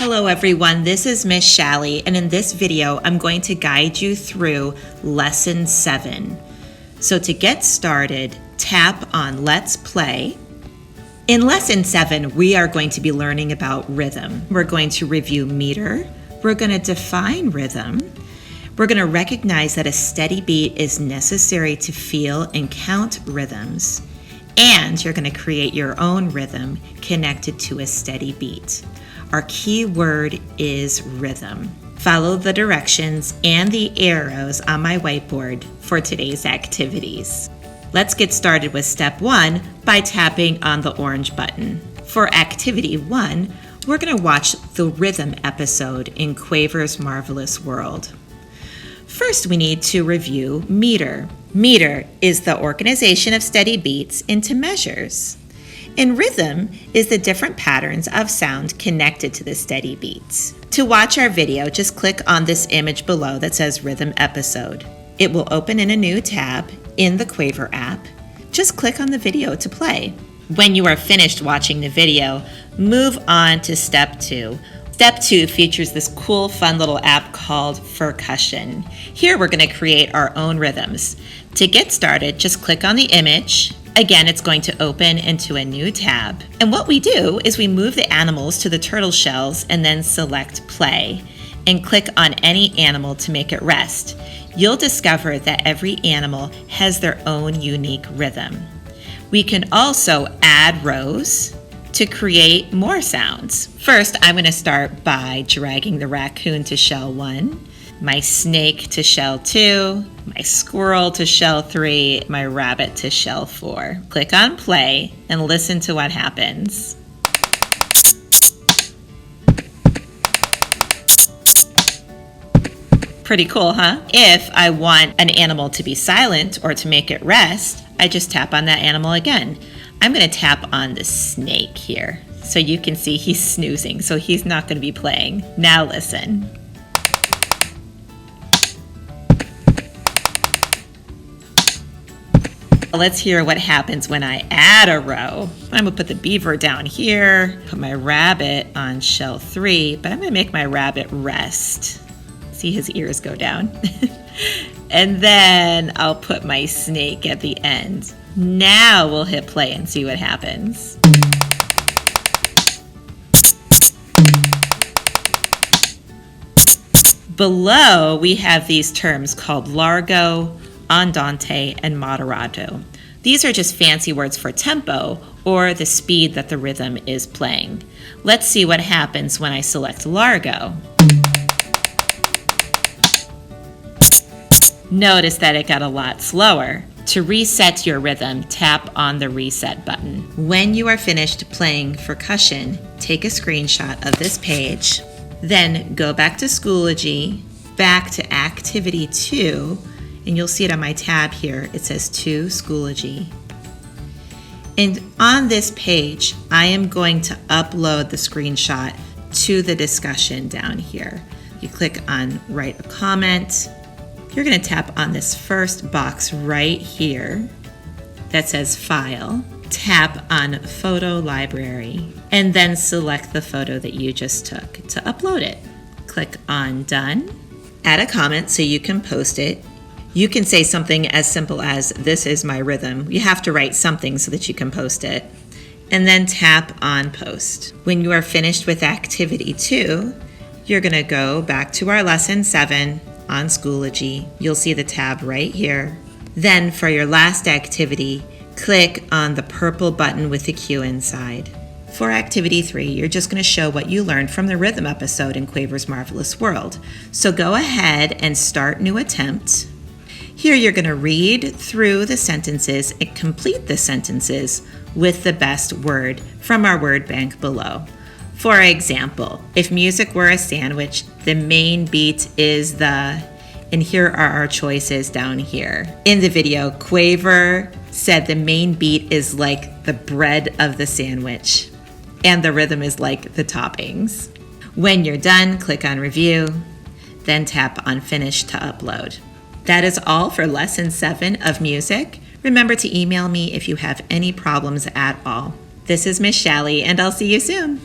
Hello everyone, this is Miss Shally, and in this video I'm going to guide you through Lesson 7. So to get started, tap on Let's Play. In Lesson 7, we are going to be learning about rhythm. We're going to review meter, we're going to define rhythm, we're going to recognize that a steady beat is necessary to feel and count rhythms, and you're going to create your own rhythm connected to a steady beat. Our key word is rhythm. Follow the directions and the arrows on my whiteboard for today's activities. Let's get started with step 1 by tapping on the orange button. For activity 1, we're going to watch the rhythm episode in Quaver's Marvelous World. First, we need to review meter. Meter is the organization of steady beats into measures. And rhythm is the different patterns of sound connected to the steady beats. To watch our video, just click on this image below that says Rhythm Episode. It will open in a new tab in the Quaver app. Just click on the video to play. When you are finished watching the video, move on to Step 2. Step 2 features this cool, fun little app called Furcussion. Here we're going to create our own rhythms. To get started, just click on the image. Again, it's going to open into a new tab. And what we do is we move the animals to the turtle shells and then select play and click on any animal to make it rest. You'll discover that every animal has their own unique rhythm. We can also add rows to create more sounds. First, I'm going to start by dragging the raccoon to shell 1, my snake to shell 2, my squirrel to shell 3, my rabbit to shell 4. Click on play and listen to what happens. Pretty cool, huh? If I want an animal to be silent or to make it rest, I just tap on that animal again. I'm going to tap on the snake here so you can see he's snoozing, so he's not going to be playing. Now listen. Let's hear what happens when I add a row. I'm going to put the beaver down here, put my rabbit on shell 3, but I'm going to make my rabbit rest. See his ears go down. And then I'll put my snake at the end. Now we'll hit play and see what happens. Below, we have these terms called largo, andante, and moderato. These are just fancy words for tempo, or the speed that the rhythm is playing. Let's see what happens when I select largo. Notice that it got a lot slower. To reset your rhythm, tap on the reset button. When you are finished playing Furcussion, take a screenshot of this page, then go back to Schoology, back to Activity 2, and you'll see it on my tab here. It says to Schoology. And on this page, I am going to upload the screenshot to the discussion down here. You click on Write a Comment. You're going to tap on this first box right here that says File. Tap on Photo Library and then select the photo that you just took to upload it. Click on Done. Add a comment so you can post it. You can say something as simple as, "This is my rhythm." You have to write something so that you can post it. And then tap on Post. When you are finished with Activity 2, you're going to go back to our Lesson 7 on Schoology. You'll see the tab right here. Then for your last activity, click on the purple button with the Q inside. For Activity 3, you're just going to show what you learned from the rhythm episode in Quaver's Marvelous World. So go ahead and start new attempt. Here you're going to read through the sentences and complete the sentences with the best word from our word bank below. For example, if music were a sandwich, the main beat is the, and here are our choices down here. In the video, Quaver said the main beat is like the bread of the sandwich, and the rhythm is like the toppings. When you're done, click on Review, then tap on Finish to upload. That is all for Lesson 7 of music. Remember to email me if you have any problems at all. This is Miss Shally, and I'll see you soon.